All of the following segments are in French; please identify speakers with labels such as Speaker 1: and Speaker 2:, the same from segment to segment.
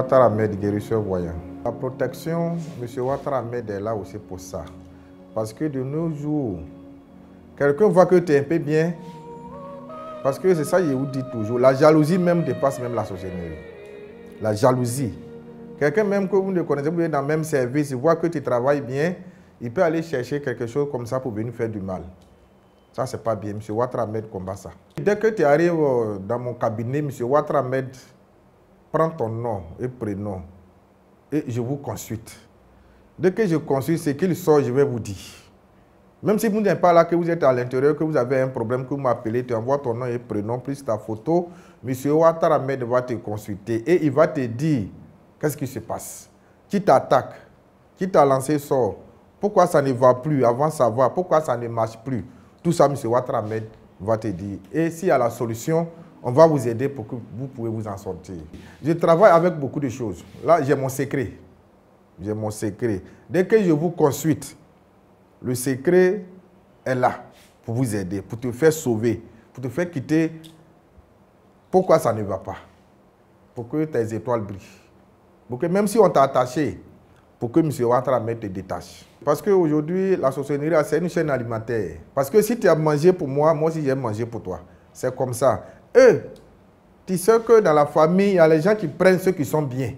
Speaker 1: Ouattara Ahmed, guérisseur voyant. La protection, M. Ouattara Ahmed est là aussi pour ça. Parce que de nos jours, quelqu'un voit que tu es un peu bien. Parce que c'est ça que je vous dis toujours. La jalousie même dépasse même la sorcellerie. La jalousie. Quelqu'un même que vous ne connaissez pas, vous êtes dans le même service, il voit que tu travailles bien, il peut aller chercher quelque chose comme ça pour venir faire du mal. Ça, c'est pas bien. M. Ouattara Ahmed combat ça. Dès que tu arrives dans mon cabinet, M. Ouattara Ahmed prend ton nom et prénom et je vous consulte. Dès que je consulte, ce qu'il sort, je vais vous dire. Même si vous n'êtes pas là, que vous êtes à l'intérieur, que vous avez un problème, que vous m'appelez, tu envoies ton nom et prénom, plus ta photo, M. Ouattara Ahmed va te consulter et il va te dire qu'est-ce qui se passe. Qui t'attaque, qui t'a lancé sort, pourquoi ça ne va plus, avant de savoir, pourquoi ça ne marche plus. Tout ça, M. Ouattara Ahmed va te dire. Et s'il y a la solution, on va vous aider pour que vous pouvez vous en sortir. Je travaille avec beaucoup de choses. Là, j'ai mon secret. J'ai mon secret. Dès que je vous consulte, le secret est là pour vous aider, pour te faire sauver, pour te faire quitter pourquoi ça ne va pas. Pour que tes étoiles brillent. Pour que même si on t'a attaché, pour que M. Ouattara Ahmed te détache. Parce qu'aujourd'hui, la sorcellerie, c'est une chaîne alimentaire. Parce que si tu as mangé pour moi, moi aussi j'ai mangé pour toi. C'est comme ça. Tu sais que dans la famille, il y a les gens qui prennent ceux qui sont bien.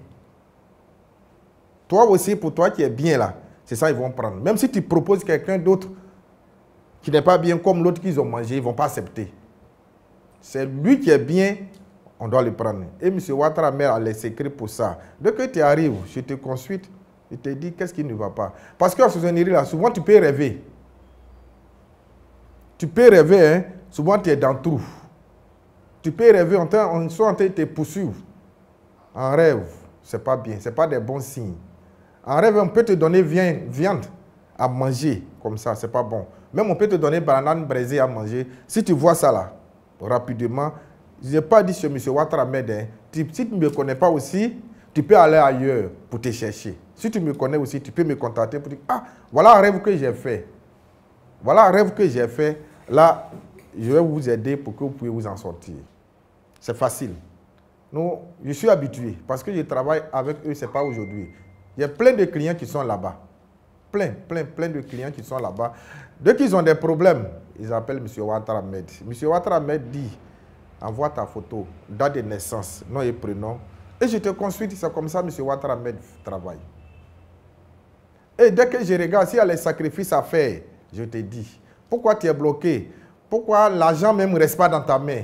Speaker 1: Toi aussi, pour toi qui es bien là, c'est ça qu'ils vont prendre. Même si tu proposes quelqu'un d'autre qui n'est pas bien comme l'autre qu'ils ont mangé, ils ne vont pas accepter. C'est lui qui est bien, on doit le prendre. Et M. Ouattara Ahmed a les secrets pour ça. Dès que tu arrives, je te consulte, je te dis qu'est-ce qui ne va pas. Parce qu'en sorcellerie, là, souvent tu peux rêver. Tu peux rêver, hein? Souvent tu es dans le trou. Tu peux rêver, on soit en train de te poursuivre. En rêve, ce n'est pas bien, ce n'est pas des bons signes. En rêve, on peut te donner viande à manger, comme ça, ce n'est pas bon. Même on peut te donner banane braisée à manger. Si tu vois ça là, rapidement, je n'ai pas dit sur M. Ouattara Ahmed, hein, si tu ne me connais pas aussi, tu peux aller ailleurs pour te chercher. Si tu me connais aussi, tu peux me contacter pour dire, ah, voilà un rêve que j'ai fait. Voilà un rêve que j'ai fait. Là, je vais vous aider pour que vous puissiez vous en sortir. C'est facile. Non, je suis habitué parce que je travaille avec eux, ce n'est pas aujourd'hui. Il y a plein de clients qui sont là-bas. Plein de clients qui sont là-bas. Dès qu'ils ont des problèmes, ils appellent M. Ouattara Ahmed. M. Ouattara Ahmed dit, envoie ta photo, date de naissance, nom et prénom. Et je te consulte, c'est comme ça M. Ouattara Ahmed travaille. Et dès que je regarde, s'il y a les sacrifices à faire, je te dis, pourquoi tu es bloqué? Pourquoi l'argent même ne reste pas dans ta main?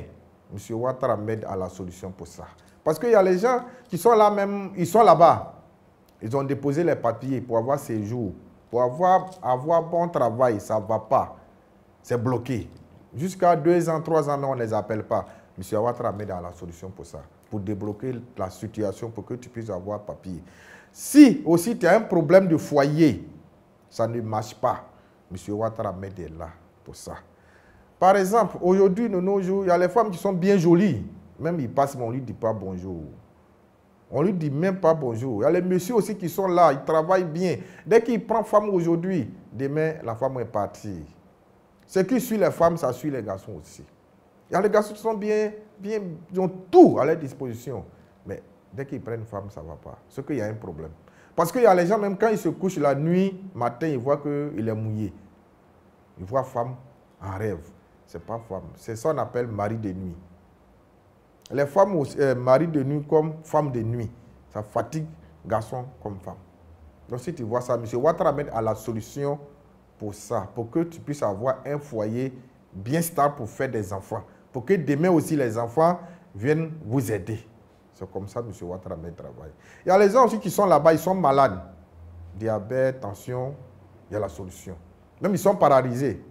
Speaker 1: M. Ouattara Ahmed a la solution pour ça. Parce qu'il y a les gens qui sont là même, ils sont là-bas. Ils ont déposé les papiers pour avoir séjour, pour avoir bon travail, ça ne va pas. C'est bloqué. Jusqu'à 2 ans, 3 ans, on ne les appelle pas. M. Ouattara Ahmed a la solution pour ça, pour débloquer la situation, pour que tu puisses avoir papier. Si aussi tu as un problème de foyer, ça ne marche pas. M. Ouattara Ahmed est là pour ça. Par exemple, aujourd'hui, de nos jours, il y a les femmes qui sont bien jolies. Même ils passent, mais on ne lui dit pas bonjour. On ne lui dit même pas bonjour. Il y a les messieurs aussi qui sont là, ils travaillent bien. Dès qu'il prend femme aujourd'hui, demain, la femme est partie. Ce qui suit les femmes, ça suit les garçons aussi. Il y a les garçons qui sont bien, ils ont tout à leur disposition. Mais dès qu'ils prennent femme, ça ne va pas. C'est qu'il y a un problème. Parce qu'il y a les gens, même quand ils se couchent la nuit, matin, ils voient qu'il est mouillé. Ils voient femme en rêve. Ce n'est pas femme. C'est ça qu'on appelle mari de nuit. Les femmes, mari de nuit comme femme de nuit. Ça fatigue garçon comme femme. Donc si tu vois ça, M. Ouattara Ahmed a la solution pour ça. Pour que tu puisses avoir un foyer bien stable pour faire des enfants. Pour que demain aussi les enfants viennent vous aider. C'est comme ça que M. Ouattara Ahmed travaille. Il y a les gens aussi qui sont là-bas, ils sont malades. Diabète, tension, il y a la solution. Même ils sont paralysés.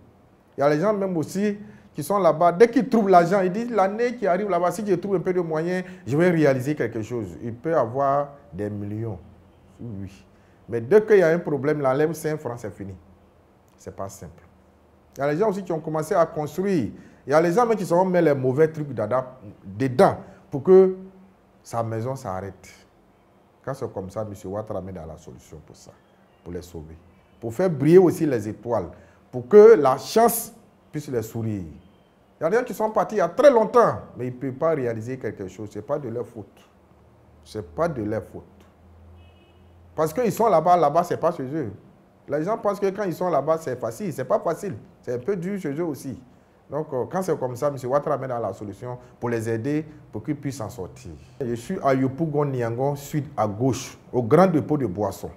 Speaker 1: Il y a les gens même aussi qui sont là-bas. Dès qu'ils trouvent l'argent, ils disent l'année qui arrive là-bas, si je trouve un peu de moyens, je vais réaliser quelque chose. Il peut avoir des millions. Oui. Mais dès qu'il y a un problème, l'enlève 5 francs, c'est fini. Ce n'est pas simple. Il y a les gens aussi qui ont commencé à construire. Il y a les gens même qui se sont mis les mauvais trucs dedans pour que sa maison s'arrête. Quand c'est comme ça, M. Ouattara Ahmed a la solution pour ça, pour les sauver. Pour faire briller aussi les étoiles, pour que la chance puisse les sourire. Il y a des gens qui sont partis il y a très longtemps, mais ils ne peuvent pas réaliser quelque chose. Ce n'est pas de leur faute. Ce n'est pas de leur faute. Parce qu'ils sont là-bas, ce n'est pas chez eux. Les gens pensent que quand ils sont là-bas, c'est facile. Ce n'est pas facile. C'est un peu dur chez eux aussi. Donc, quand c'est comme ça, M. Ouattara met dans la solution pour les aider, pour qu'ils puissent s'en sortir. Je suis à Yopougon, Niangon, sud à gauche, au grand dépôt de boissons.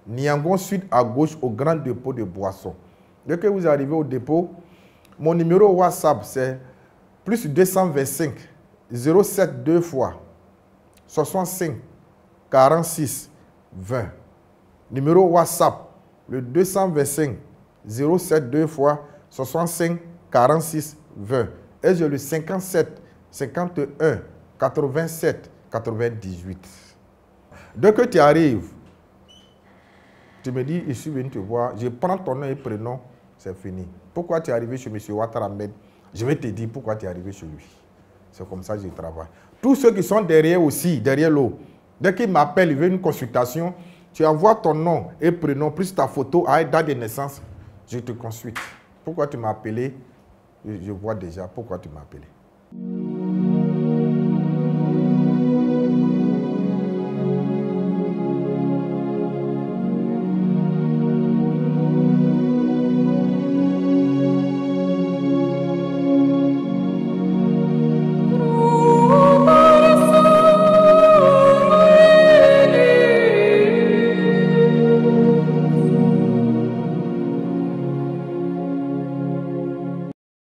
Speaker 1: Niangon, sud à gauche, au grand dépôt de boissons. Dès que vous arrivez au dépôt, mon numéro WhatsApp, c'est plus 225 07 2 fois 65 46 20. Numéro WhatsApp, le 225 07 2 fois 65 46 20. Et j'ai le 57 51 87 98. Dès que tu arrives, tu me dis, je suis venu te voir, je prends ton nom et prénom, c'est fini. Pourquoi tu es arrivé chez M. Ouattara Ahmed? Je vais te dire pourquoi tu es arrivé chez lui. C'est comme ça que je travaille. Tous ceux qui sont derrière aussi, derrière l'eau, dès qu'ils m'appellent, ils veulent une consultation, tu envoies ton nom et prénom, plus ta photo à date de naissance, je te consulte. Pourquoi tu m'as appelé? Je vois déjà pourquoi tu m'as appelé.